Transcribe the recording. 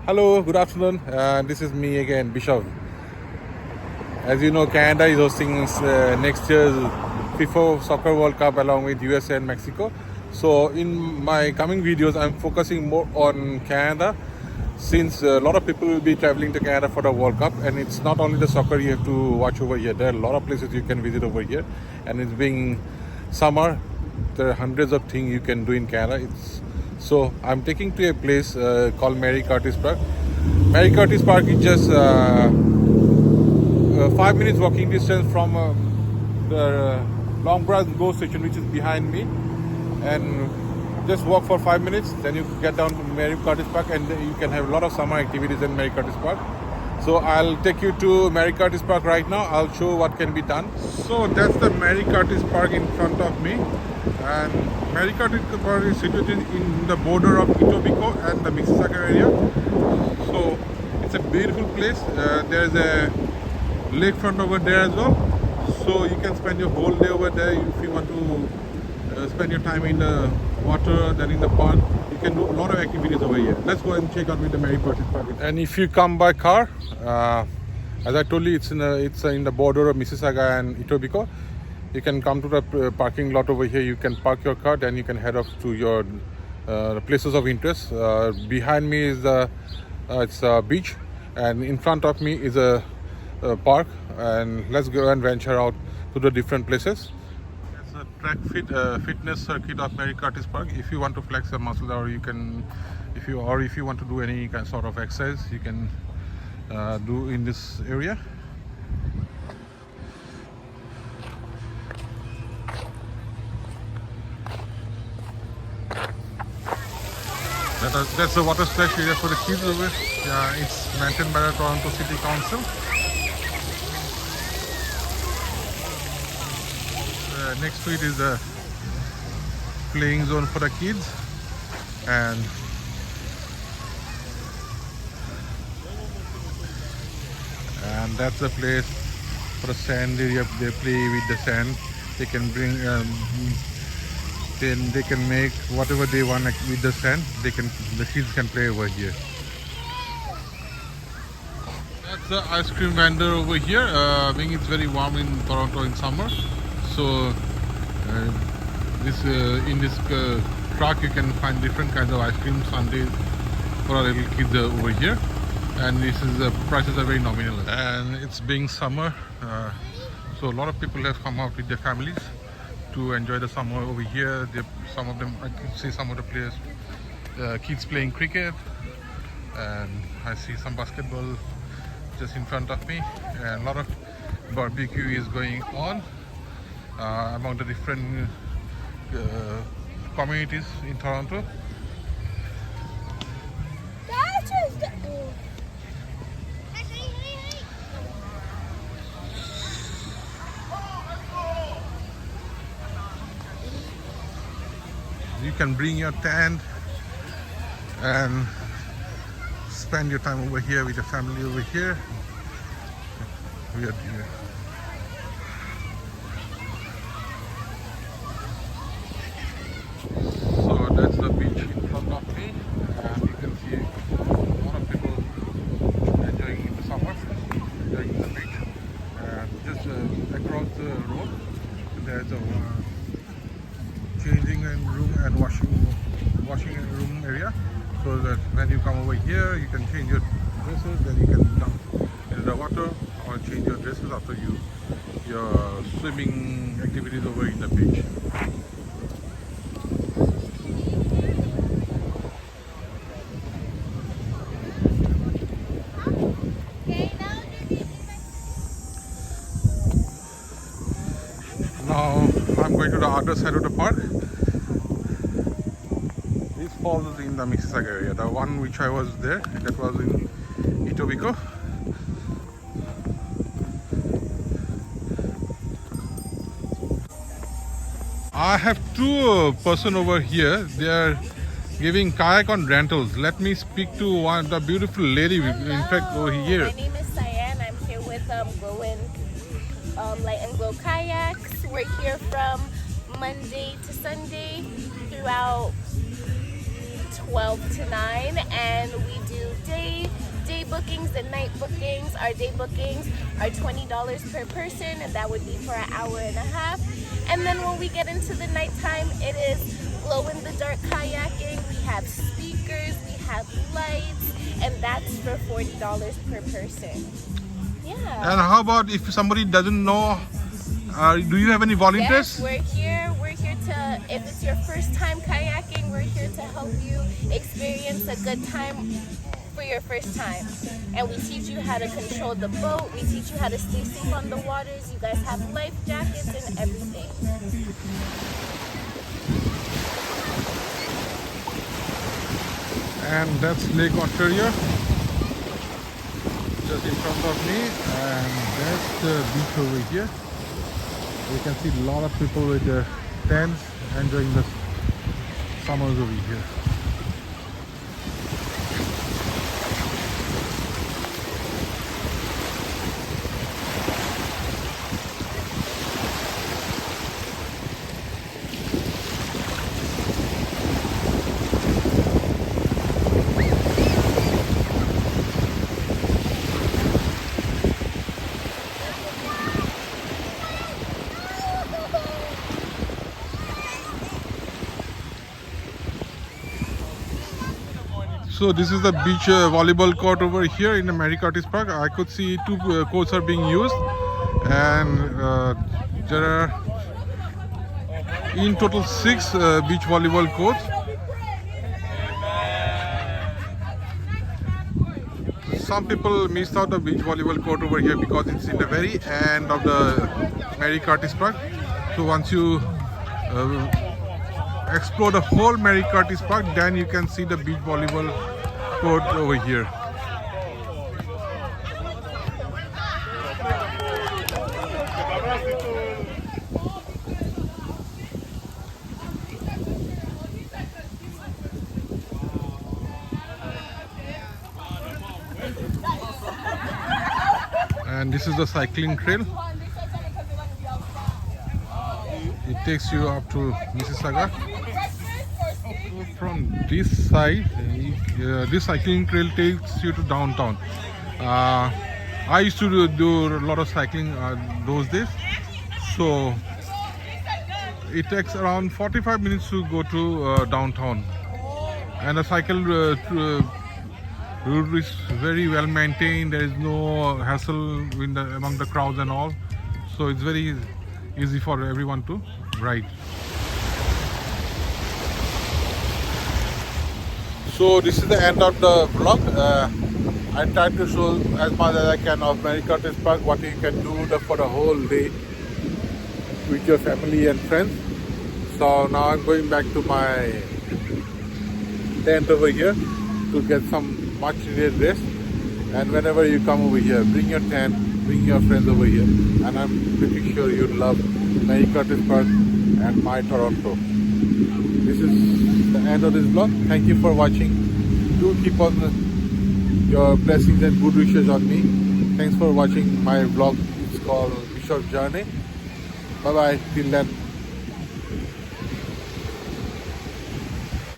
Hello, good afternoon. This is me again, Bishop. As you know, Canada is hosting next year's FIFA Soccer World Cup along with USA and Mexico. So in my coming videos, I'm focusing more on Canada since a lot of people will be traveling to Canada for the World Cup, and it's not only the soccer you have to watch over here. There are a lot of places you can visit over here, and it's being summer. There are hundreds of things you can do in Canada. So I'm taking to a place called Mary Curtis Park. Mary Curtis Park is just 5 minutes walking distance from the Long Branch GO station, which is behind me, and just walk for 5 minutes. Then you get down to Mary Curtis Park, and you can have a lot of summer activities in Mary Curtis Park. So I'll take you to Mary Curtis Park right now. I'll show what can be done. So that's the Mary Curtis Park in front of me, and Mary Curtis Park is situated in the border of Etobicoke and the Mississauga area. So it's a beautiful place. There's a lakefront over there as well, so you can spend your whole day over there. If you want to spend your time in the water, then in the park, you can do a lot of activities over here. Let's go and check out with the Mary Curtis Park. And if you come by car, as I told you, it's in the border of Mississauga and Etobicoke. You can come to the parking lot over here. You can park your car, then you can head off to your places of interest. Behind me is it's a beach, and in front of me is a park. And let's go and venture out to the different places. It's a track fitness circuit of Mary Curtis Park. If you want to flex your muscles, or you can, if you want to do any kind sort of exercise, you can do in this area. That's the water splash area for the kids over. It's maintained by the Toronto City Council. Next to it is a playing zone for the kids, and that's the place for the sand area. They play with the sand. They can bring then they can make whatever they want with the sand. The kids can play over here. That's the ice cream vendor over here. Being it's very warm in Toronto in summer, so in this truck you can find different kinds of ice cream sundaes for our little kids over here. And prices are very nominal. And it's being summer, so a lot of people have come out with their families to enjoy the summer over here. Some of them, I can see some of the players, kids playing cricket, and I see some basketball just in front of me, and a lot of barbecue is going on among the different communities in Toronto. You can bring your tent and spend your time over here with your family over here. So that's the beach in front of me, and you can see a lot of people enjoying in the summer, enjoying the beach. And just across the road, there's a changing room and washing room area, so that when you come over here you can change your dresses, then you can jump into the water or change your dresses after your swimming activities over in the beach. Now I'm going to the other side of the park. This falls in the Mississauga area. The one which I was there, that was in Etobicoke. I have two person over here. They are giving kayak on rentals. Let me speak to the beautiful lady. Hello. In fact, over here. My name is Cyan. I'm here with Light and Glow Kayaks. We're here from Monday to Sunday throughout 12 to 9, and we do day, the night bookings. Our day bookings are $20 per person, and that would be for an hour and a half. And then when we get into the nighttime, it is glow-in-the-dark kayaking. We have speakers, we have lights, and that's for $40 per person. Yeah. And how about if somebody doesn't know, do you have any volunteers? Yes, we're here to, if it's your first time kayaking, we're here to help you experience a good time for your first time. And we teach you how to control the boat, we teach you how to stay safe on the waters. You guys have life jackets and everything. And that's Lake Ontario just in front of me, and that's the beach over here. You can see a lot of people with their tents enjoying the summers over here. So this is the beach volleyball court over here in the Mary Curtis Park. I could see two courts are being used, and there are in total 6 beach volleyball courts. Some people missed out the beach volleyball court over here because it's in the very end of the Mary Curtis Park. So once you explore the whole Mary Curtis Park, then you can see the beach volleyball court over here. And this is the cycling trail. It takes you up to Mississauga. From this side, this cycling trail takes you to downtown. I used to do a lot of cycling those days, so it takes around 45 minutes to go to downtown. And the cycle route is very well maintained. There is no hassle among the crowds and all, so it's very easy for everyone to ride. So this is the end of the vlog. I tried to show as much as I can of Mary Curtis Park, what you can do for the whole day with your family and friends. So now I'm going back to my tent over here to get some much needed rest. And whenever you come over here, bring your tent, bring your friends over here, and I'm pretty sure you'll love Mary Curtis Park and my Toronto. This is the end of this vlog. Thank you for watching. Do keep on your blessings and good wishes on me. Thanks for watching my vlog. It's called Bishop Journey. Bye bye. Till then.